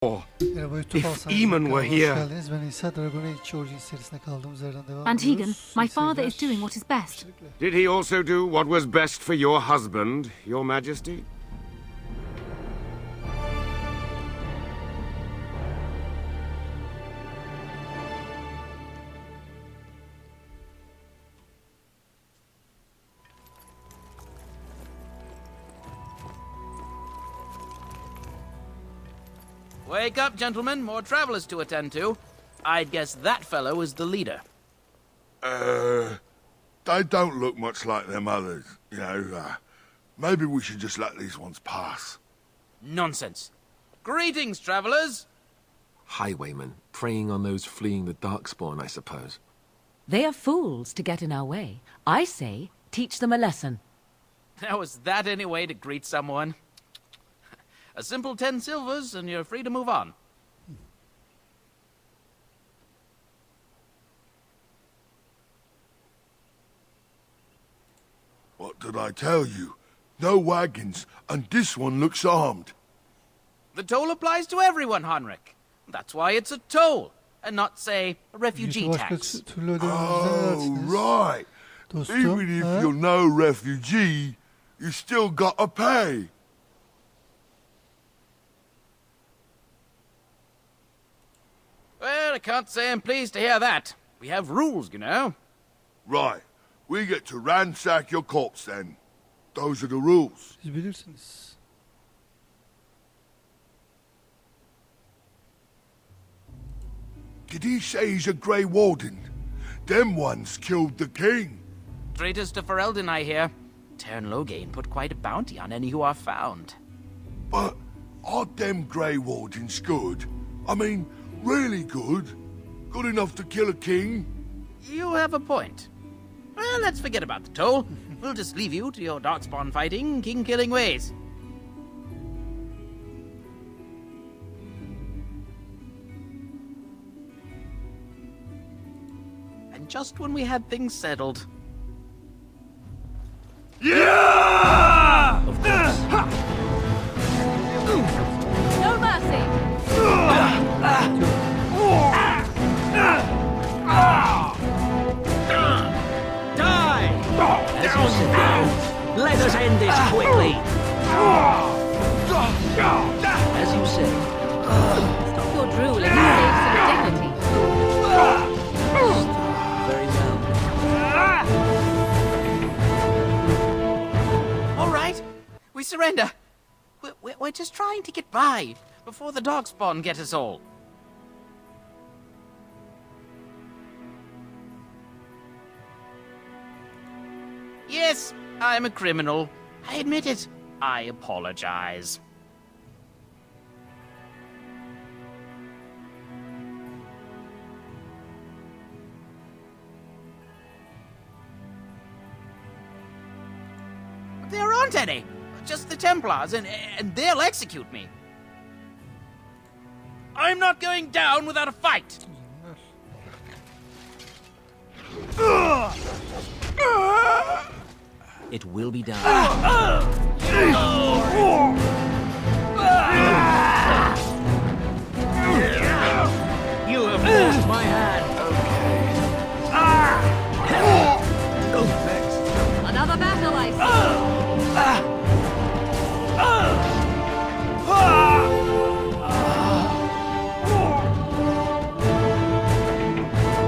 Merhaba YouTube If Alsenyaz Eamon Oyun were kanalına hoş here. geldiniz. Ben İsa, Dragon Age Origin serisine kaldığımız yerden devam Antigon, ediyoruz. my father Seyirler. is doing what is best. Did he also do what was best for your husband, your majesty? Wake up, gentlemen. More travelers to attend to. I'd guess that fellow is the leader. They don't look much like them others, you know. Maybe we should just let these ones pass. Nonsense. Greetings, travelers. Highwaymen, preying on those fleeing the Darkspawn, I suppose. They are fools to get in our way. I say, teach them a lesson. Now, is that any way to greet someone? A simple 10 silvers, and you're free to move on. What did I tell you? No wagons, and this one looks armed. The toll applies to everyone, Heinrich. That's why it's a toll, and not, say, a refugee Başka tax. türlü ödemenizi Oh, edersiniz. right. Dostum, Even if ha? you're no refugee, you still gotta pay. Well, I can't say I'm pleased to hear that. We have rules, you know. Right. We get to ransack your corpse then. Those are the rules. Siz bilirsiniz. Did he say he's a Grey Warden? Them ones killed the king. Traitors to Ferelden, I hear. Tern Loghain put quite a bounty on any who are found. But are them Grey Wardens good? I mean, really good? Good enough to kill a king? You have a point. Well, let's forget about the toll. We'll just leave you to your darkspawn fighting, king-killing ways. And just when we had things settled... No mercy! Die! Let us end this quickly. As you say. Stop your drooling and save some dignity. Very well. All right, we surrender. We're just trying to get by before the darkspawn get us all. Yes, I'm a criminal. I admit it. I apologize. There aren't any. Just the Templars, and they'll execute me. I'm not going down without a fight. It will be done. You have forced my hand. Another battle, I see.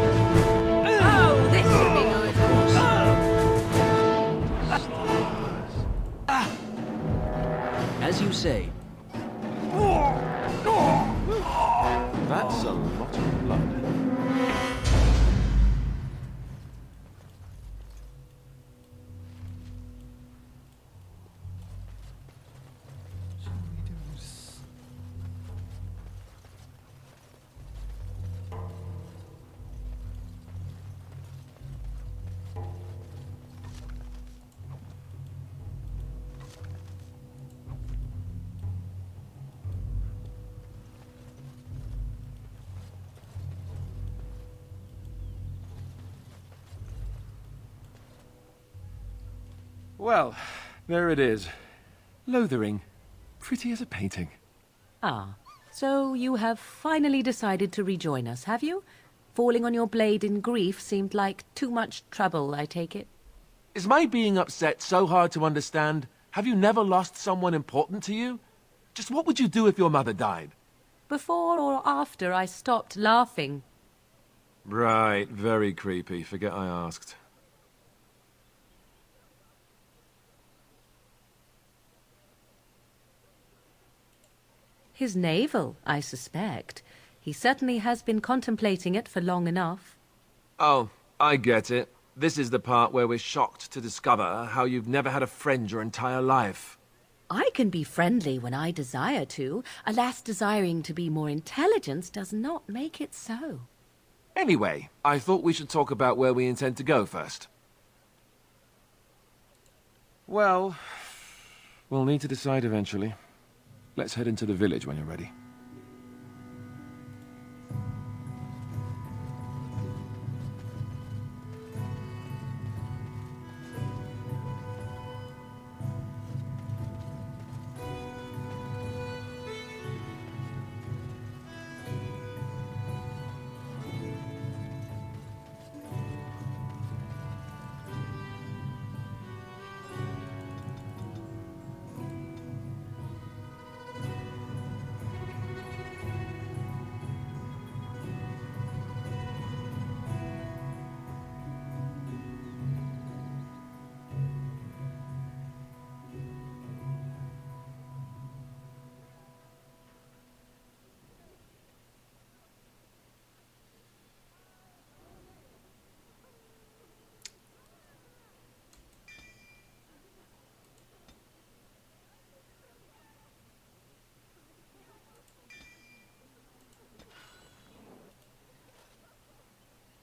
Oh, this should be good. As you say. That's a lot of blood. Gidebiliriz. Well, there it is. Lothering. Pretty as a painting. Ah, So you have finally decided to rejoin us, have you? Falling on your blade in grief seemed like too much trouble, I take it. Is my being upset so hard to understand? Have you never lost someone important to you? Just what would you do if your mother died? Before or after I stopped laughing? Right, very creepy. Forget I asked. His navel, I suspect. He certainly has been contemplating it for long enough. Oh, I get it. This is the part where we're shocked to discover how you've never had a friend your entire life. I can be friendly when I desire to. Alas, desiring to be more intelligent does not make it so. Anyway, I thought we should talk about where we intend to go first. Well, we'll need to decide eventually. Let's head into the village when you're ready.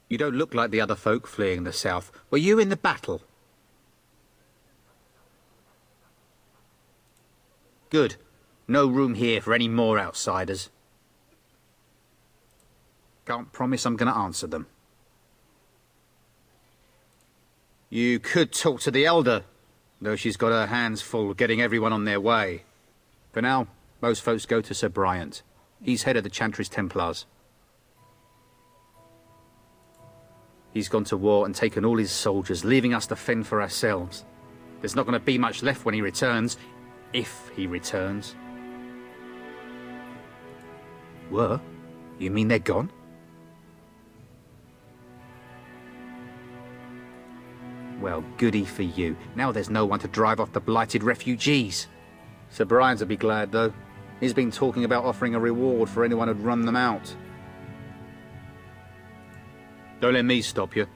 You don't look like the other folk fleeing the south. Were you in the battle? Good. No room here for any more outsiders. Can't promise I'm going to answer them. You could talk to the elder, though she's got her hands full getting everyone on their way. For now, most folks go to Sir Bryant. He's head of the Chantry's Templars. He's gone to war and taken all his soldiers, leaving us to fend for ourselves. There's not going to be much left when he returns, if he returns. What? You mean they're gone? Well, goody for you. Now there's no one to drive off the blighted refugees. Sir Brian'll be glad, though. He's been talking about offering a reward for anyone who'd run them out. Don't let me stop you.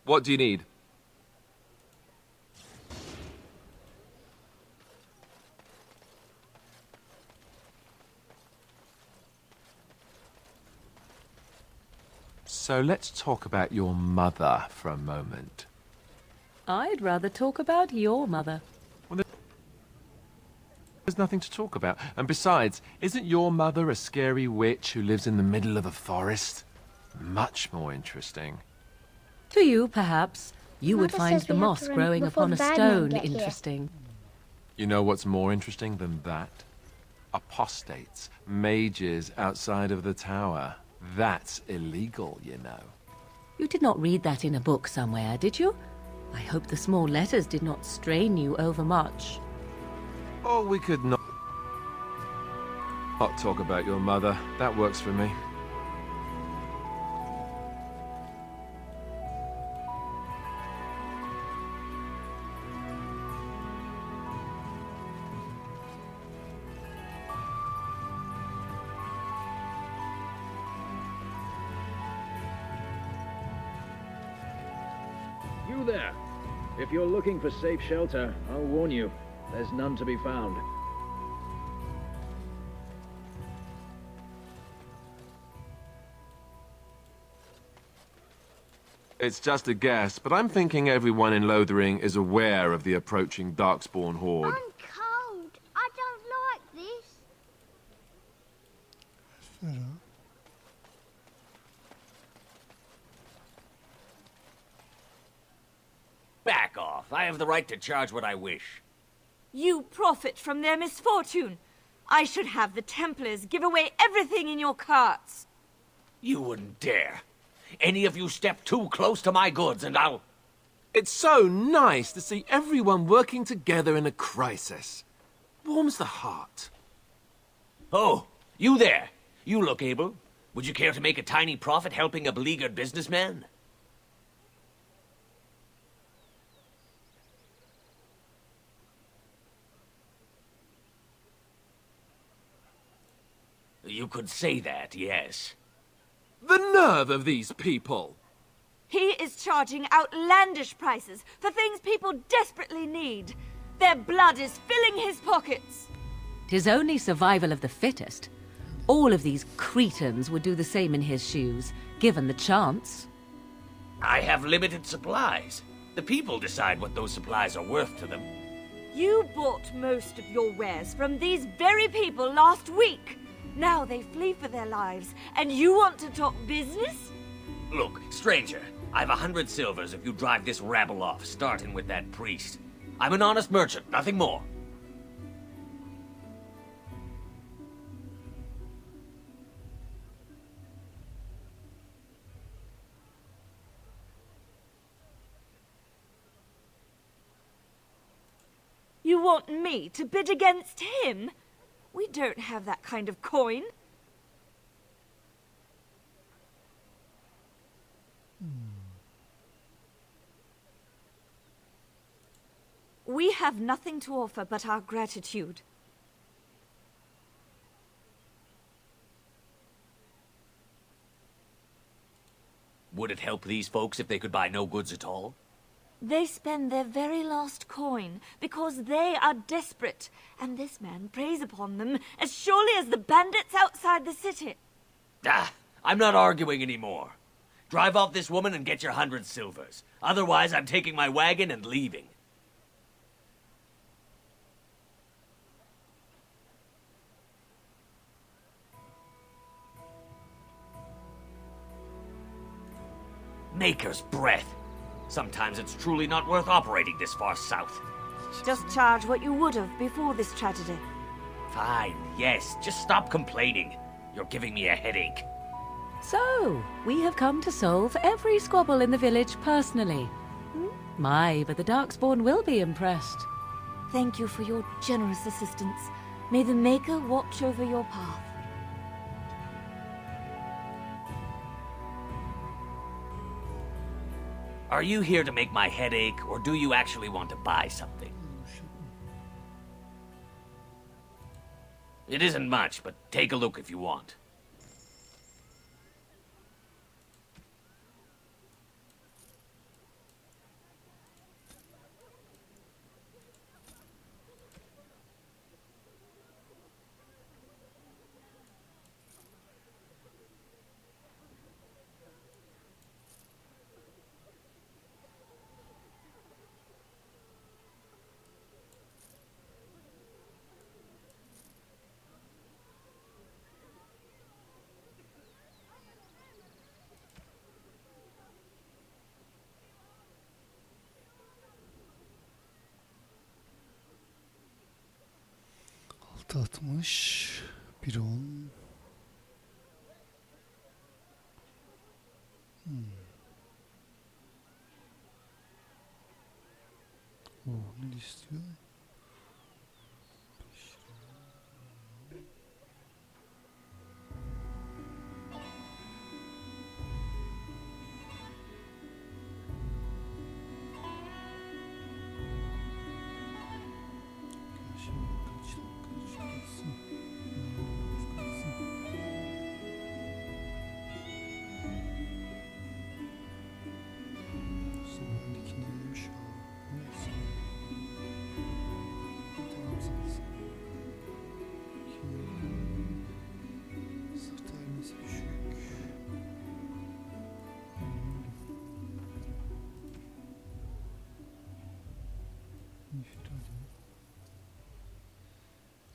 What do you need? So let's talk about your mother for a moment. I'd rather talk about your mother. There's nothing to talk about. And besides, isn't your mother a scary witch who lives in the middle of a forest? Much more interesting. To you, perhaps. You would Mother find says the we have moss to run growing before upon a the bad men stone get here. interesting. You know what's more interesting than that? Apostates, mages outside of the tower. That's illegal, you know. You did not read that in a book somewhere, did you? I hope the small letters did not strain you overmuch. Or we could not talk about your mother. That works for me. You there. If you're looking for safe shelter, I'll warn you, there's none to be found. It's just a guess, but I'm thinking everyone in Lothering is aware of the approaching Darkspawn horde. I'm cold. I don't Ferah. Back off. I have the right to charge what I wish. You profit from their misfortune. I should have the Templars give away everything in your carts. You wouldn't dare. Any of you step too close to my goods and I'll... It's so nice to see everyone working together in a crisis. Warms the heart. Oh, you there. You look able. Would you care to make a tiny profit helping a beleaguered businessman? You could say that, yes. The nerve of these people! He is charging outlandish prices for things people desperately need. Their blood is filling his pockets. 'Tis only survival of the fittest. All of these cretins would do the same in his shoes, given the chance. I have limited supplies. The people decide what those supplies are worth to them. You bought most of your wares from these very people last week. Now they flee for their lives, and you want to talk business? Look, stranger, I've 100 silvers if you drive this rabble off, starting with that priest. I'm an honest merchant, nothing more. You want me to bid against him? We don't have that kind of coin. We have nothing to offer but our gratitude. Would it help these folks if they could buy no goods at all? They spend their very last coin because they are desperate, and this man preys upon them as surely as the bandits outside the city. Ah, I'm not arguing anymore. Drive off this woman and get your 100 silvers. Otherwise, I'm taking my wagon and leaving. Maker's breath. Sometimes it's truly not worth operating this far south. Just charge what you would have before this tragedy. Fine, yes, just stop complaining. You're giving me a headache. So, we have come to solve every squabble in the village personally. My, but the Darkspawn will be impressed. Thank you for your generous assistance. May the Maker watch over your path. Are you here to make my head ache, or do you actually want to buy something? It isn't much, but take a look if you want. Altı 60, 1 10. Ne istiyor?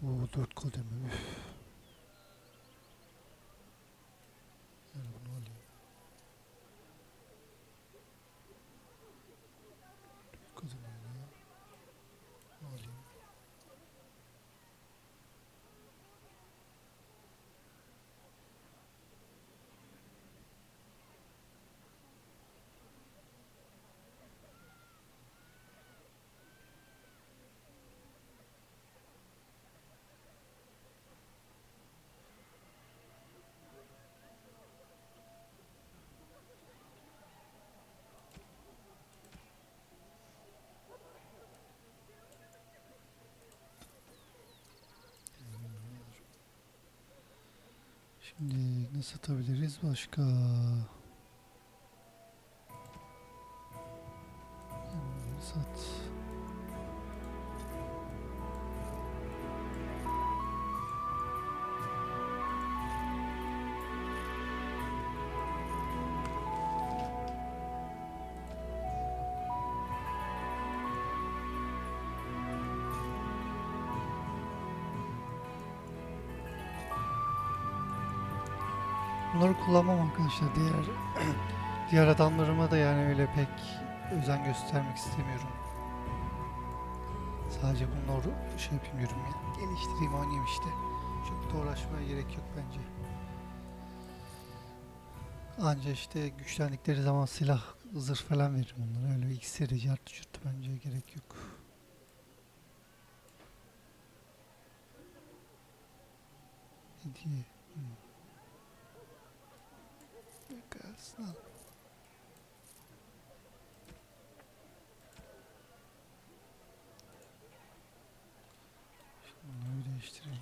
O 4 kademe. Üf. Şimdi nasıl atabiliriz başka? Sat. Bunları kullanmam arkadaşlar. Diğer adamlarıma da yani öyle pek özen göstermek istemiyorum. Sadece bunları şey yapmıyorum yani. Geliştireyim, oynayayım işte. Çok da uğraşmaya gerek yok bence. Anca işte güçlendikleri zaman silah, zırh falan veririm onlara. Öyle iksiri, cartı çurtu bence gerek yok. Hediye. Gelsin al. Şimdi bunları değiştireyim.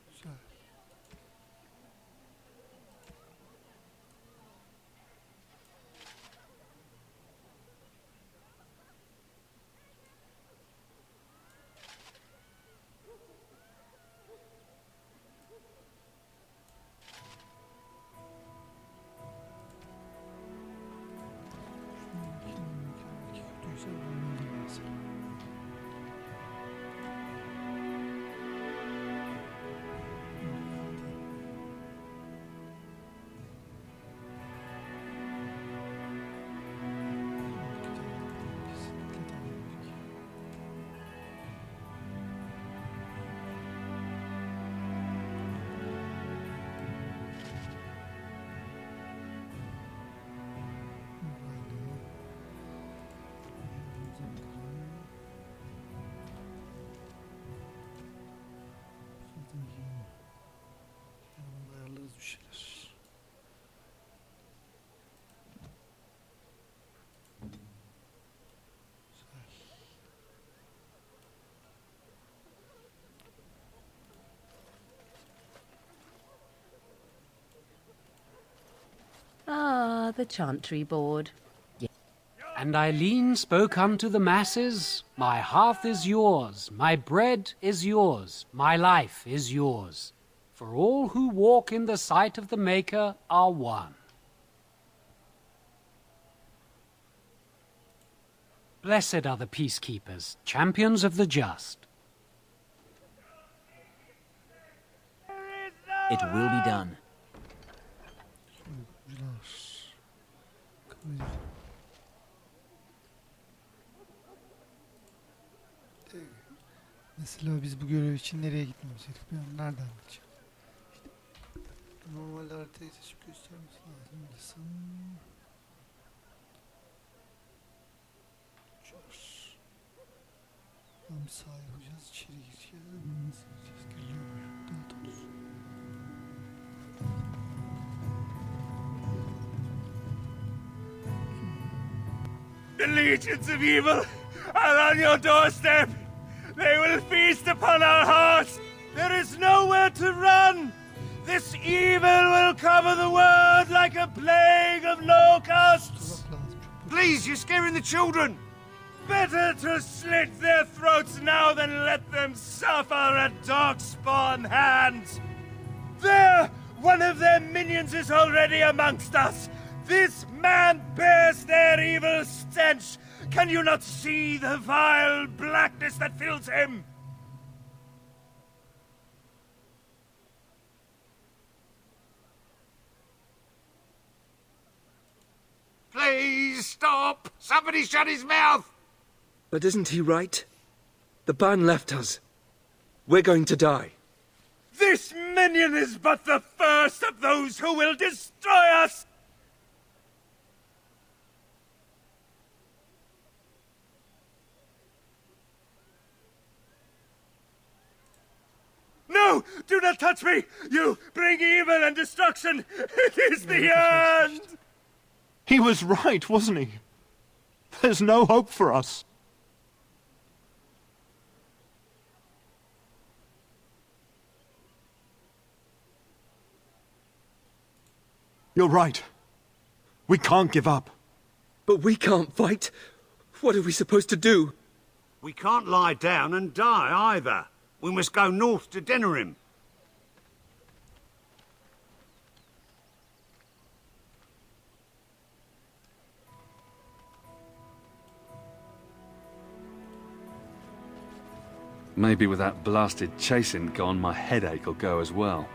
Güzel. Ayarlarız bir şeyler. Ah, the chantry board. And Eileen spoke unto the masses, My hearth is yours, my bread is yours, my life is yours. For all who walk in the sight of the Maker are one. Blessed are the peacekeepers, champions of the just. It will be done. Mesela biz bu görev için nereye gitmemiz gerekiyor? Ben nereden gideceğim? İşte normalde haritayı seçip göstermesi lazım. Bilsin. Tam bir sağ yapacağız. İçeri gireceğiz. Nasıl gireceğiz? Giriliyor mu? Daha doğrusu. The legions of evil are on your doorstep. They will feast upon our hearts. There is nowhere to run. This evil will cover the world like a plague of locusts. Please, you're scaring the children. Better to slit their throats now than let them suffer at darkspawn hands. There, one of their minions is already amongst us. This man bears their evil stench. Can you not see the vile blackness that fills him? Please stop. Somebody shut his mouth. But isn't he right? The ban left us. We're going to die. This minion is but the first of those who will destroy us! No! Do not touch me! You bring evil and destruction! It is the end! He was right, wasn't he? There's no hope for us. You're right. We can't give up. But we can't fight. What are we supposed to do? We can't lie down and die either. We must go north to Denerim. Maybe with that blasted chasing gone, my headache will go as well.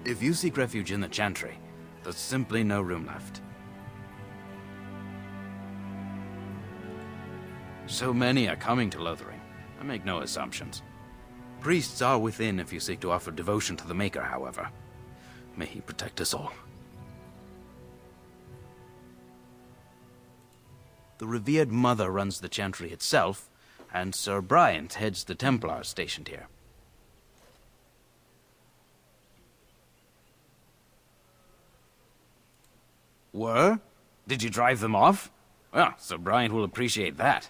If you seek refuge in the Chantry, there's simply no room left. So many are coming to Lothering. I make no assumptions. Priests are within if you seek to offer devotion to the Maker, however. May he protect us all. The revered Mother runs the Chantry itself, and Sir Bryant heads the Templars stationed here. Were? Did you drive them off? Well, Sir Bryant will appreciate that.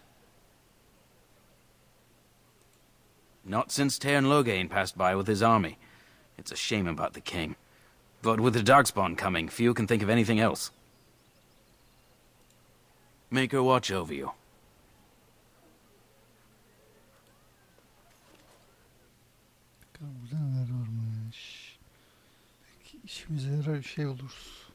Not since Tairn Loghain passed by with his army. It's a shame about the king. But with the Darkspawn coming, few can think of anything else. Make her watch over you. Bakalım burada neler varmış. Belki işimize yarar bir şey olur.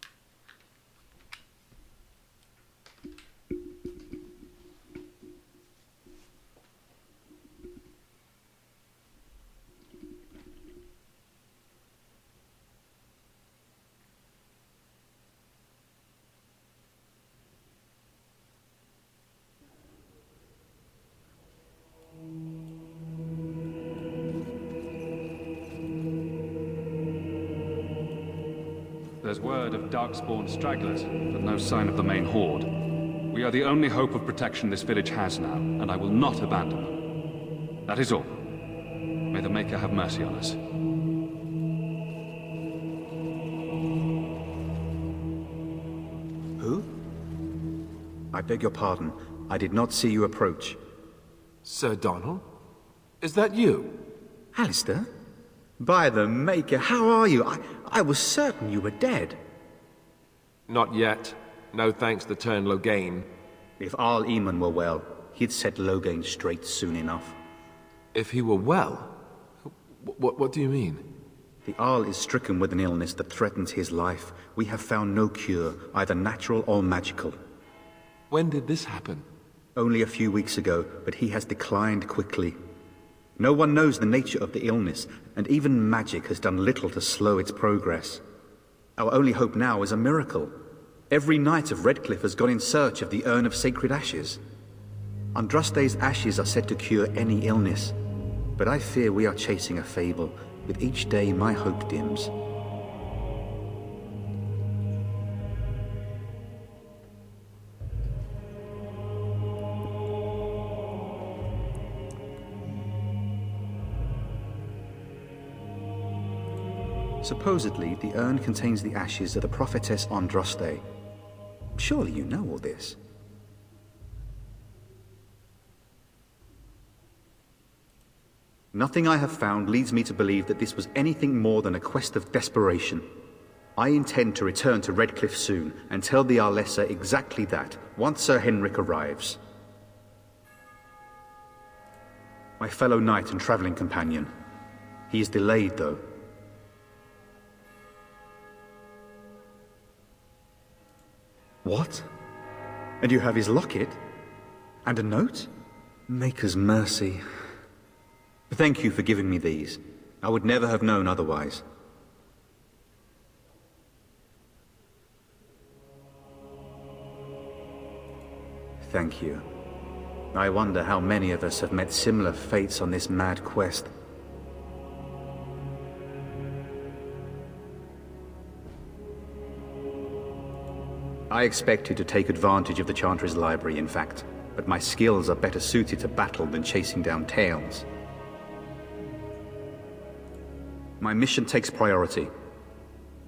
There's word of Darkspawn stragglers, but no sign of the main horde. We are the only hope of protection this village has now, and I will not abandon them. That is all. May the Maker have mercy on us. Who? I beg your pardon. I did not see you approach. Sir Donald? Is that you? Alistair? By the Maker, how are you? I was certain you were dead. Not yet. No thanks to Tairn Loghain. If Arl Eamon were well, he'd set Loghain straight soon enough. If he were well? What do you mean? The Arl is stricken with an illness that threatens his life. We have found no cure, either natural or magical. When did this happen? Only a few weeks ago, but he has declined quickly. No one knows the nature of the illness, and even magic has done little to slow its progress. Our only hope now is a miracle. Every knight of Redcliffe has gone in search of the urn of sacred ashes. Andraste's ashes are said to cure any illness, but I fear we are chasing a fable. With each day my hope dims. Supposedly, the urn contains the ashes of the prophetess Andraste. Surely you know all this. Nothing I have found leads me to believe that this was anything more than a quest of desperation. I intend to return to Redcliffe soon and tell the Arlessa exactly that, once Sir Henrik arrives. My fellow knight and travelling companion. He is delayed, though. What? And you have his locket? And a note? Maker's mercy. Thank you for giving me these. I would never have known otherwise. Thank you. I wonder how many of us have met similar fates on this mad quest. I expected to take advantage of the Chantry's library, in fact, but my skills are better suited to battle than chasing down tales. My mission takes priority,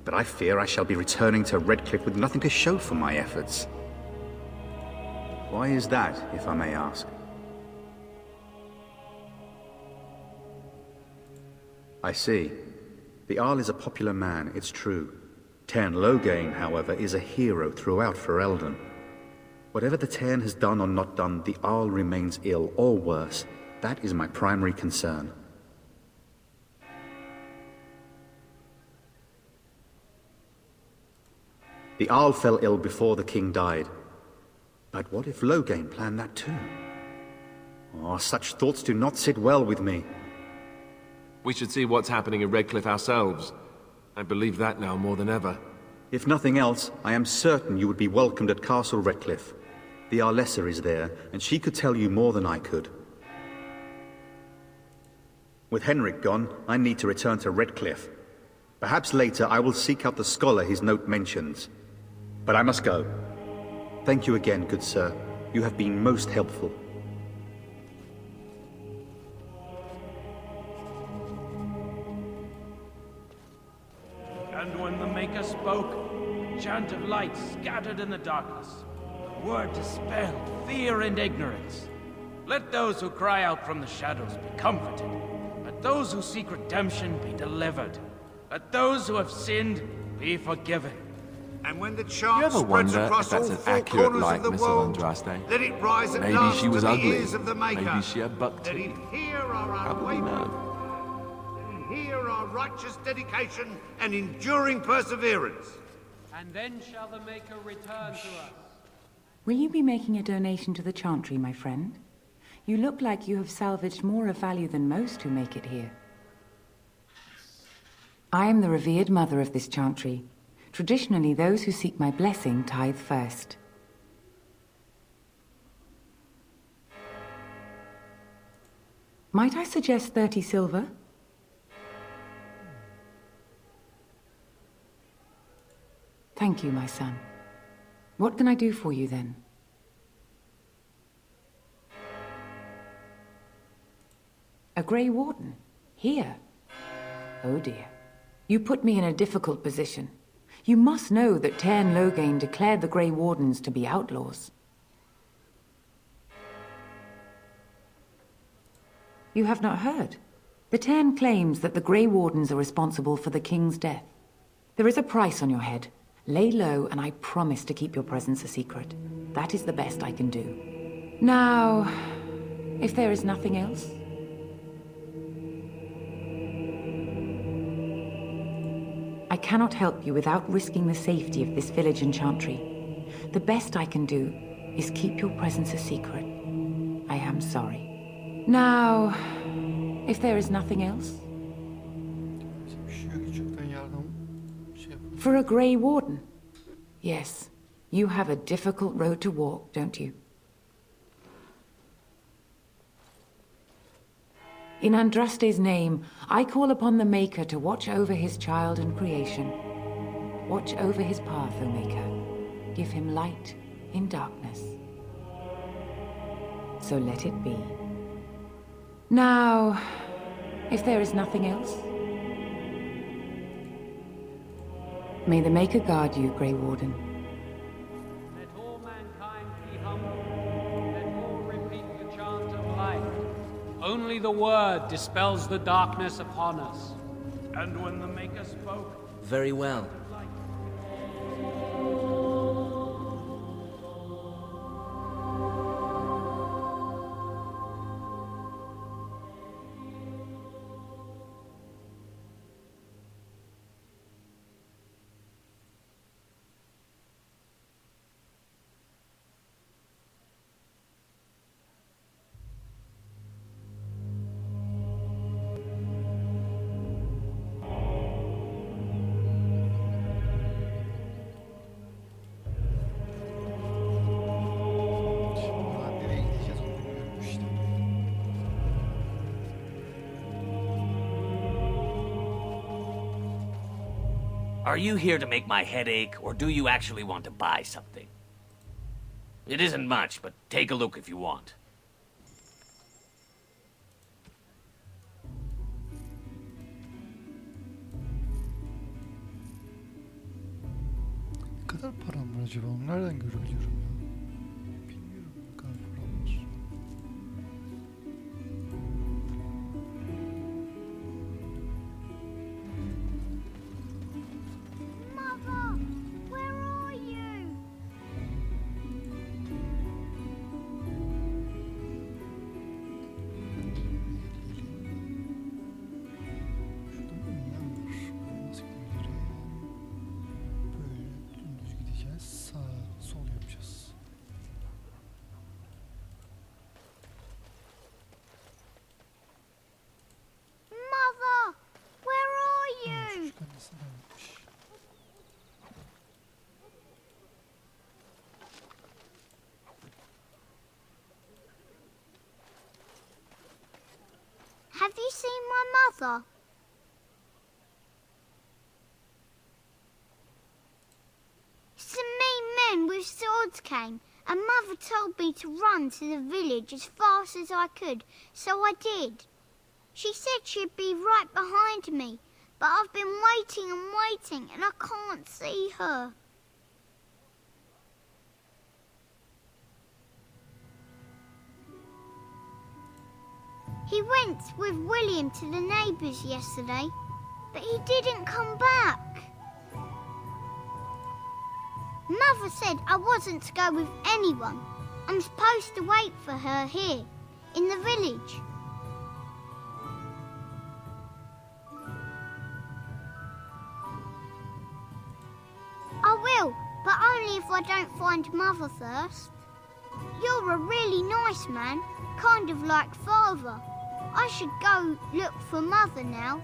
but I fear I shall be returning to Redcliffe with nothing to show for my efforts. Why is that, if I may ask? I see. The Arl is a popular man, it's true. Tairn Loghain, however, is a hero throughout Ferelden. Whatever the Tairn has done or not done, the Arl remains ill, or worse. That is my primary concern. The Arl fell ill before the king died. But what if Loghain planned that too? Oh, such thoughts do not sit well with me. We should see what's happening in Redcliffe ourselves. I believe that now more than ever. If nothing else, I am certain you would be welcomed at Castle Redcliffe. The Arlessa is there, and she could tell you more than I could. With Henrik gone, I need to return to Redcliffe. Perhaps later I will seek out the scholar his note mentions. But I must go. Thank you again, good sir. You have been most helpful. And when the Maker spoke, a chant of light scattered in the darkness, a word dispelled fear and ignorance. Let those who cry out from the shadows be comforted. Let those who seek redemption be delivered. Let those who have sinned be forgiven. And when the You chant ever spreads wonder across if all that's an four accurate corners of the likeness of world, Andraste? let it rise at Maybe last she to was the ugly. ears of the Maker. Maybe she had buck Let teeth. him hear our How would we know? Let him hear our righteous dedication and enduring perseverance. And then shall the Maker return to us. Will you be making a donation to the Chantry, my friend? You look like you have salvaged more of value than most who make it here. I am the revered mother of this Chantry. Traditionally, those who seek my blessing tithe first. Might I suggest 30 silver? Thank you, my son. What can I do for you, then? A Grey Warden? Here? Oh, dear. You put me in a difficult position. You must know that Tairn Loghain declared the Grey Wardens to be outlaws. You have not heard. The Tairn claims that the Grey Wardens are responsible for the king's death. There is a price on your head. Lay low, and I promise to keep your presence a secret. That is the best I can do. Now, if there is nothing else... I cannot help you without risking the safety of this village and Chantry. The best I can do is keep your presence a secret. I am sorry. Now, if there is nothing else... For a Grey Warden? Yes, you have a difficult road to walk, don't you? In Andraste's name, I call upon the Maker to watch over his child and creation. Watch over his path, O Maker. Give him light in darkness. So let it be. Now, if there is nothing else... May the Maker guard you, Grey Warden. Let all mankind be humble. Let all repeat the chant of life. Only the word dispels the darkness upon us. And when the Maker spoke... Very well. Are you here to make my head ache, or do you actually want to buy something? It isn't much, but take a look if you want. Ne kadar param var acaba? Nereden görebiliyorum ya? Bilmiyorum. my mother? Some mean men with swords came, and Mother told me to run to the village as fast as I could, so I did. She said she'd be right behind me, but I've been waiting and waiting, and I can't see her. He went with William to the neighbours yesterday, but he didn't come back. Mother said I wasn't to go with anyone. I'm supposed to wait for her here, in the village. I will, but only if I don't find Mother first. You're a really nice man, kind of like Father. I should go look for Mother now.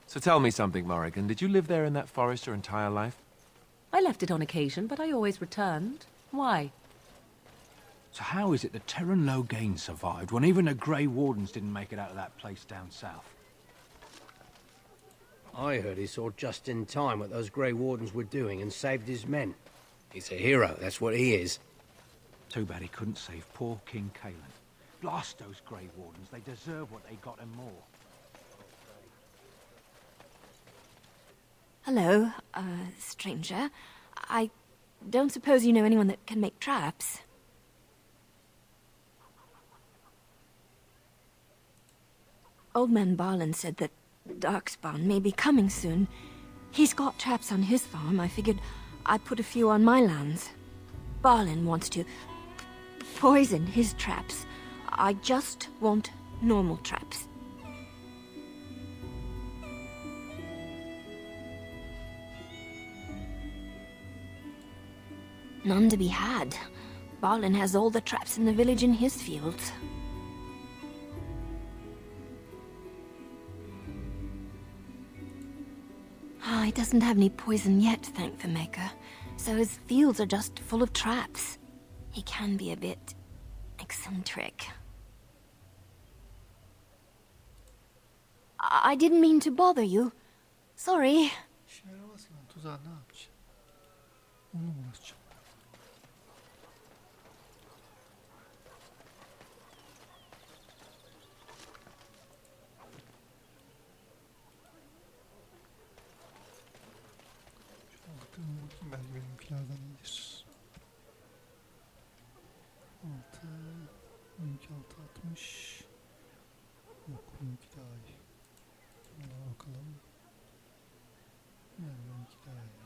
So tell me something, Morrigan. Did you live there in that forest your entire life? I left it on occasion, but I always returned. Why? So how is it that Terran Logain survived when even the Grey Wardens didn't make it out of that place down south? I heard he saw just in time what those Grey Wardens were doing and saved his men. He's a hero, that's what he is. Too bad he couldn't save poor King Kaelin. Blast those Grey Wardens, they deserve what they got and more. Hello, stranger. I don't suppose you know anyone that can make traps? Old man Barlin said that Darkspawn may be coming soon. He's got traps on his farm. I figured I'd put a few on my lands. Barlin wants to poison his traps. I just want normal traps. None to be had. Barlin has all the traps in the village in his fields. He doesn't have any poison yet, thank the Maker. So his fields are just full of traps. He can be a bit eccentric. I didn't mean to bother you. Sorry. Tuzağı ne yapacağım? Onu mu uğraşacağım? Bakayım belki benimkilerden iyidir. 6 12 6 60 yok 12 daha iyi. Ona bakalım. Yani 12 daha iyi.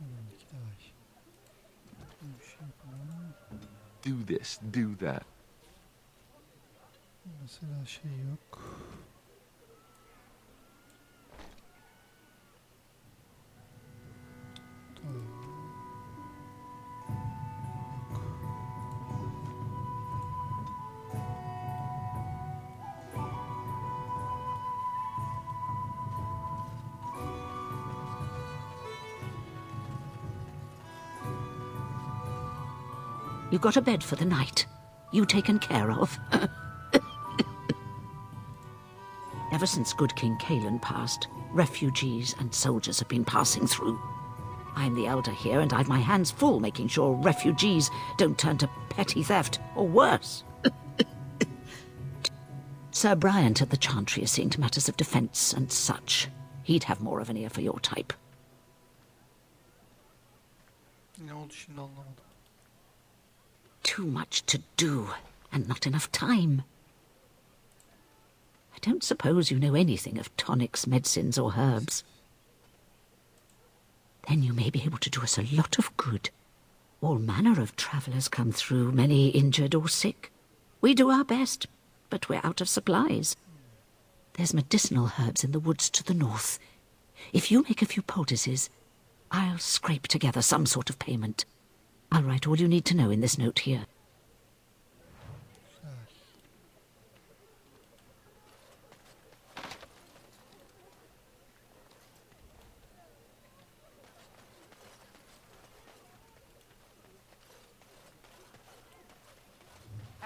12 daha iyi. Bir şey yapalım. Do this, do that. Mesela şey yok. You got a bed for the night. You taken care of. Ever since good King Kaelin passed, refugees and soldiers have been passing through. I'm the elder here, and I've my hands full making sure refugees don't turn to petty theft, or worse. Sir Bryant at the Chantry is seeing to matters of defence and such. He'd have more of an ear for your type. Ne oldu şimdi anlamadım. Too much to do, and not enough time. I don't suppose you know anything of tonics, medicines, or herbs. Then you may be able to do us a lot of good. All manner of travellers come through, many injured or sick. We do our best, but we're out of supplies. There's medicinal herbs in the woods to the north. If you make a few poultices, I'll scrape together some sort of payment. I'll write all you need to know in this note here.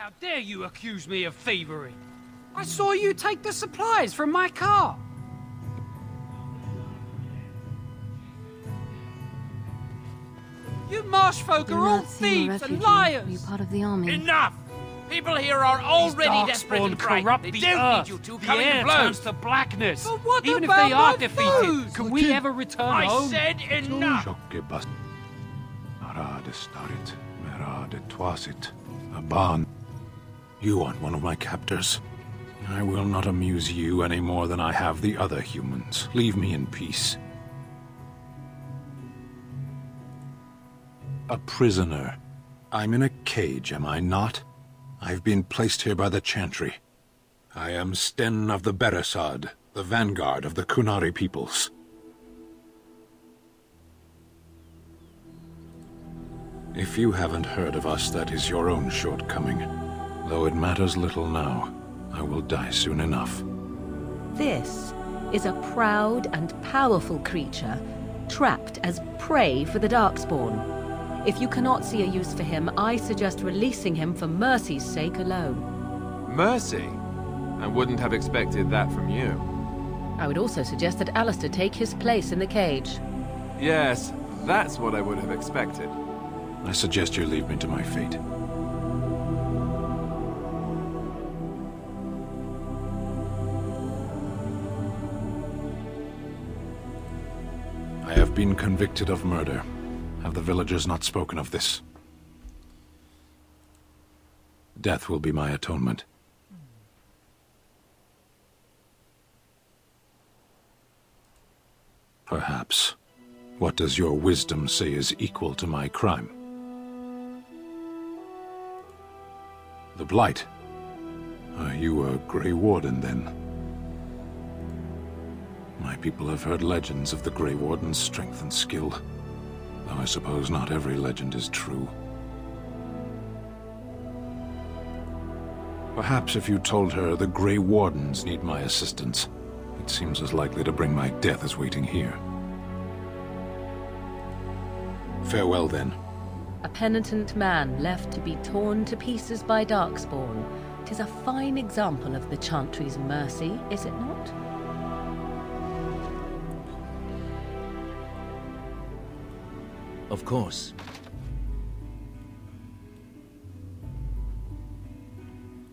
How dare you accuse me of thievery? I saw you take the supplies from my car. You marsh folk are all thieves and liars. Are you part of the army? Enough! People here are already desperate and frightened. Corrupt They the don't earth. need you two The coming air to blows. turns to blackness. But what Even if about they are my defeated, food? can we ever return I home? said enough! You aren't one of my captors. I will not amuse you any more than I have the other humans. Leave me in peace. A prisoner. I'm in a cage, am I not? I've been placed here by the Chantry. I am Sten of the Beresad, the vanguard of the Kunari peoples. If you haven't heard of us, that is your own shortcoming. Though it matters little now, I will die soon enough. This is a proud and powerful creature, trapped as prey for the Darkspawn. If you cannot see a use for him, I suggest releasing him for mercy's sake alone. Mercy? I wouldn't have expected that from you. I would also suggest that Alistair take his place in the cage. Yes, that's what I would have expected. I suggest you leave me to my fate. I have been convicted of murder. Have the villagers not spoken of this? Death will be my atonement. Perhaps. What does your wisdom say is equal to my crime? The Blight. Are you a Grey Warden, then? My people have heard legends of the Grey Warden's strength and skill, though I suppose not every legend is true. Perhaps if you told her the Grey Wardens need my assistance, it seems as likely to bring my death as waiting here. Farewell, then. A penitent man left to be torn to pieces by Darkspawn. 'Tis a fine example of the Chantry's mercy, is it not? Of course.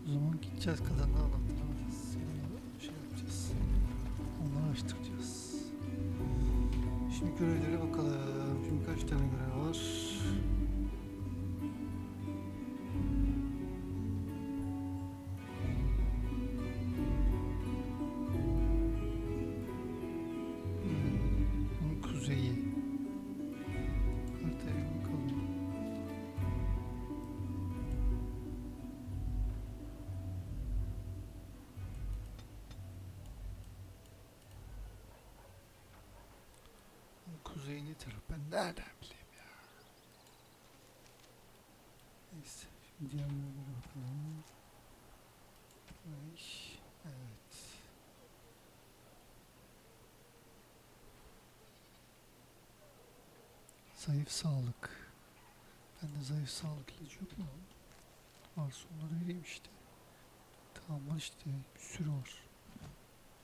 O zaman gideceğiz, kadının anahtarı alacağız. Şey yapacağız. Onları açtıracağız. Şimdi görevlere bakalım. Şimdi kaç tane görev var? Bunun kuzeyi. Haritaya bakalım. Kuzey ne taraf? Ben nereden bileyim ya? Neyse. Şimdi diğer yerlere bakalım. Evet. Zayıf sağlık. Bende zayıf sağlık ilacı yok mu? Varsa onları vereyim işte. Tamam var işte. Bir sürü var.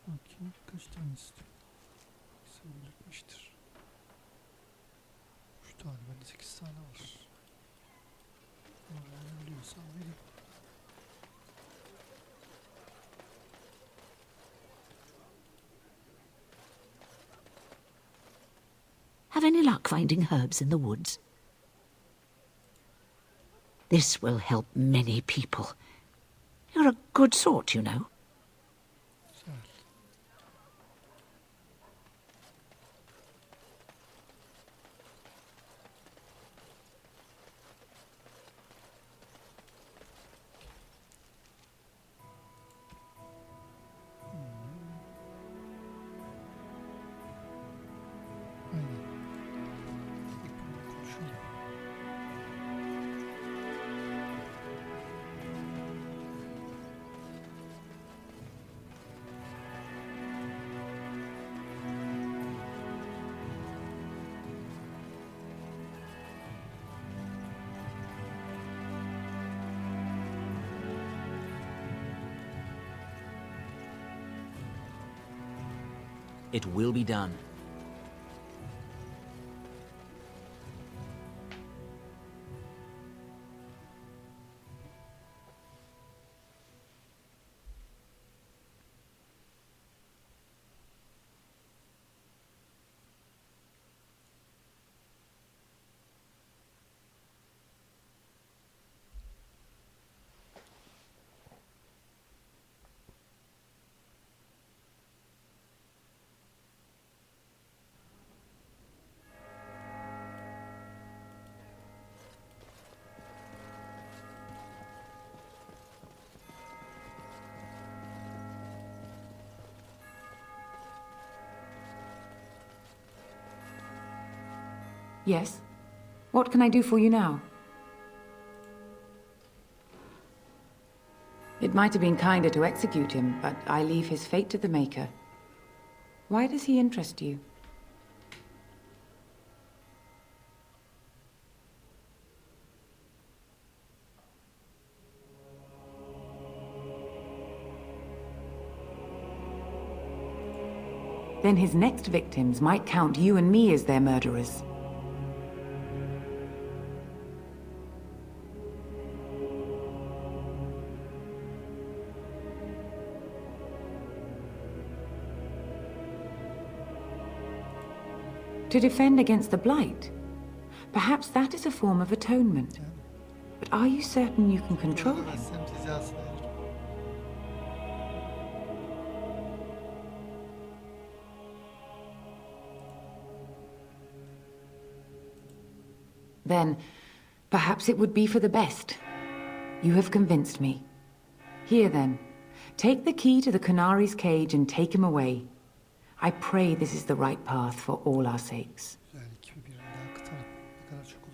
Bakayım kaç tane istiyor. Belirtmiştir. 3 tane. Bende 8 tane var. Onları biliyorsam vereyim. Have any luck finding herbs in the woods? This will help many people. You're a good sort, you know. It will be done. Yes? What can I do for you now? It might have been kinder to execute him, but I leave his fate to the Maker. Why does he interest you? Then his next victims might count you and me as their murderers. To defend against the Blight? Perhaps that is a form of atonement. But are you certain you can control him? Then, perhaps it would be for the best. You have convinced me. Here then, take the key to the Canari's cage and take him away. I pray this is the right path for all our sakes. Güzel, 2 bir daha kıtalım. Ne kadar çok